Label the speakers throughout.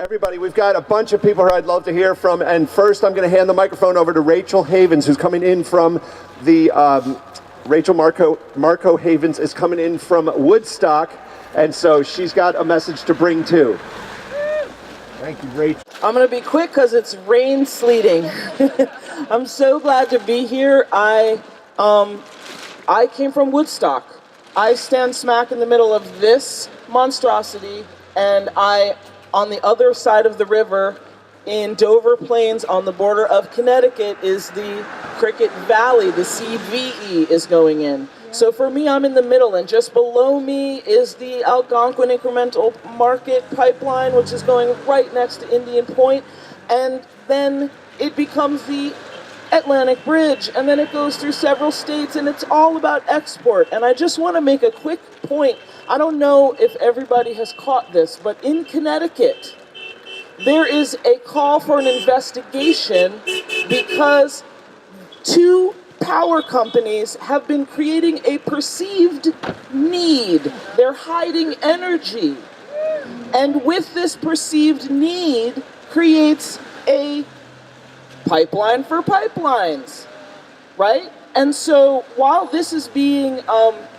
Speaker 1: Everybody, we've got a bunch of people who I'd love to hear from, and first I'm going to hand the microphone over to Rachel Havens, who's coming in from the, Rachel Marco Havens is coming in from Woodstock, and so she's got a message to bring too. Thank you, Rachel.
Speaker 2: I'm going to be quick because it's rain sleeting. I'm so glad to be here. I came from Woodstock. I stand smack in the middle of this monstrosity, and on the other side of the river in Dover Plains on the border of Connecticut is the Cricket Valley. The CPV is going in. So for me, I'm in the middle, and just below me is the Algonquin Incremental Market Pipeline, which is going right next to Indian Point, and then it becomes the Atlantic Bridge, and then it goes through several states, and it's all about export. And I just want to make a quick point. I don't know if everybody has caught this, but in Connecticut, there is a call for an investigation because two power companies have been creating a perceived need. They're hiding energy. And with this perceived need creates a pipeline for pipelines, right? And so while this is being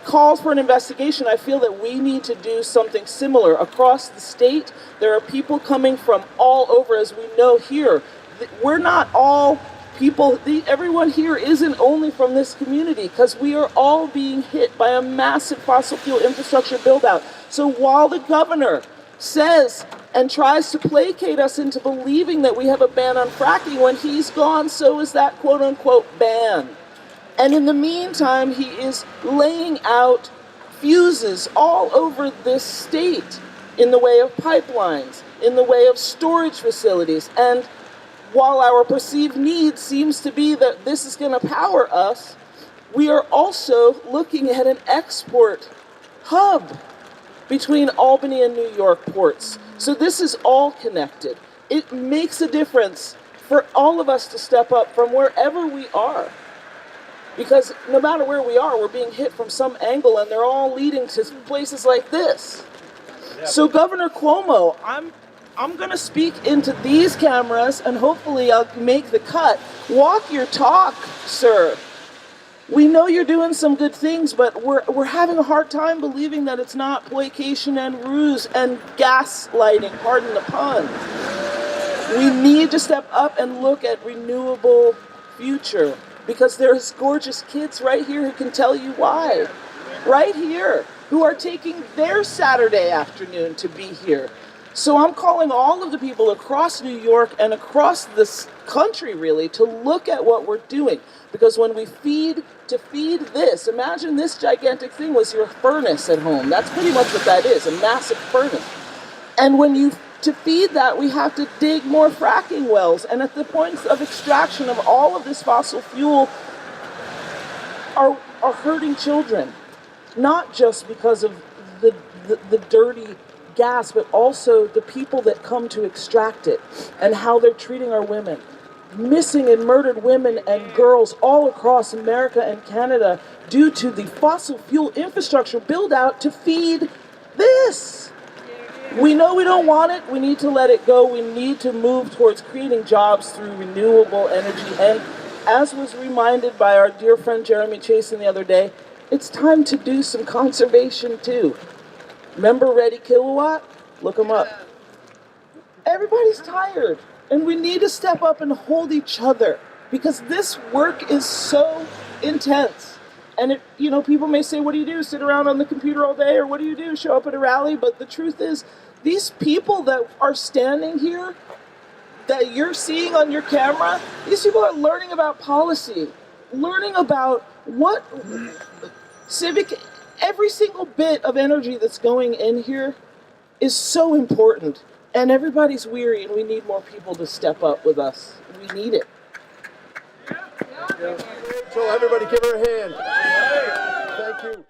Speaker 2: called for an investigation, I feel that we need to do something similar across the state. There are people coming from all over, as we know here. We're not all people, everyone here isn't only from this community, because we are all being hit by a massive fossil fuel infrastructure build out. So while the governor says and tries to placate us into believing that we have a ban on fracking, when he's gone, so is that quote unquote ban. And in the meantime, he is laying out fuses all over this state in the way of pipelines, in the way of storage facilities. And while our perceived need seems to be that this is going to power us, we are also looking at an export hub between Albany and New York ports. So this is all connected. It makes a difference for all of us to step up from wherever we are. Because no matter where we are, we're being hit from some angle, and they're all leading to places like this. Yeah. So Governor Cuomo, I'm going to speak into these cameras, and hopefully I'll make the cut. Walk your talk, sir. We know you're doing some good things, but we're having a hard time believing that it's not placation and ruse and gaslighting, pardon the pun. We need to step up and look at renewable future, because there's gorgeous kids right here who can tell you why. Right here, who are taking their Saturday afternoon to be here. So I'm calling all of the people across New York and across this country, really, to look at what we're doing. Because when we feed this, imagine this gigantic thing was your furnace at home. That's pretty much what that is, a massive furnace. And to feed that, we have to dig more fracking wells. And at the points of extraction of all of this fossil fuel are hurting children. Not just because of the dirty gas, but also the people that come to extract it and how they're treating our women. Missing and murdered women and girls all across America and Canada due to the fossil fuel infrastructure build out to feed this. We know we don't want it. We need to let it go. We need to move towards creating jobs through renewable energy. And as was reminded by our dear friend Jeremy Chasen the other day, it's time to do some conservation too. Remember Ready Kilowatt? Look them up. Everybody's tired, and we need to step up and hold each other, because this work is so intense. And people may say, what do you do? Sit around on the computer all day? Or what do you do? Show up at a rally? But the truth is, these people that are standing here, that you're seeing on your camera, these people are learning about policy, learning about what every single bit of energy that's going in here is so important. And everybody's weary, and we need more people to step up with us. We need it.
Speaker 1: So everybody give her a hand. Thank you.